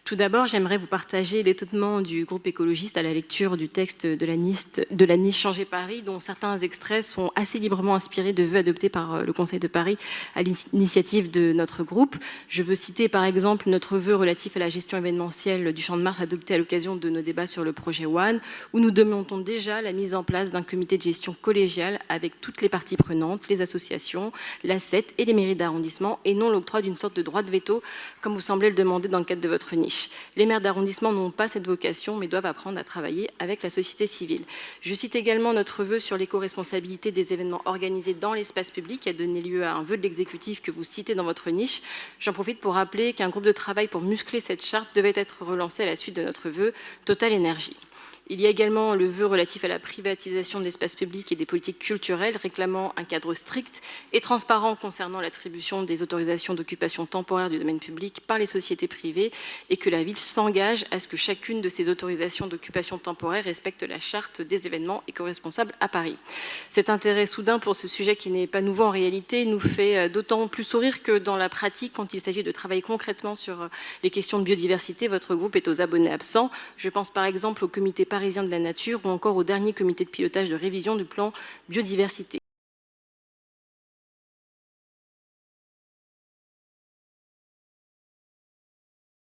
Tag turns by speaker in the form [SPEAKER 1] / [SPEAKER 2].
[SPEAKER 1] Tout d'abord, j'aimerais vous partager l'étonnement du groupe écologiste à la lecture du texte de la niche Changer Paris, dont certains extraits sont assez librement inspirés de vœux adoptés par le Conseil de Paris à l'initiative de notre groupe. Je veux citer par exemple notre vœu relatif à la gestion événementielle du Champ de Mars adopté à l'occasion de nos débats sur le projet One, où nous demandons déjà la mise en place d'un comité de gestion collégial avec toutes les parties prenantes, les associations, l'ACET et les mairies d'arrondissement, et non l'octroi d'une sorte de droit de veto, comme vous semblez le demander dans le cadre de votre niche. Les maires d'arrondissement n'ont pas cette vocation, mais doivent apprendre à travailler avec la société civile. Je cite également notre vœu sur l'éco-responsabilité des événements organisés dans l'espace public, qui a donné lieu à un vœu de l'exécutif que vous citez dans votre niche. J'en profite pour rappeler qu'un groupe de travail pour muscler cette charte devait être relancé à la suite de notre vœu Total Énergie. Il y a également le vœu relatif à la privatisation de l'espace public et des politiques culturelles, réclamant un cadre strict et transparent concernant l'attribution des autorisations d'occupation temporaire du domaine public par les sociétés privées, et que la ville s'engage à ce que chacune de ces autorisations d'occupation temporaire respecte la charte des événements éco-responsables à Paris. Cet intérêt soudain pour ce sujet, qui n'est pas nouveau en réalité, nous fait d'autant plus sourire que dans la pratique, quand il s'agit de travailler concrètement sur les questions de biodiversité, votre groupe est aux abonnés absents. Je pense par exemple au comité parisien de la nature ou encore au dernier comité de pilotage de révision du plan biodiversité.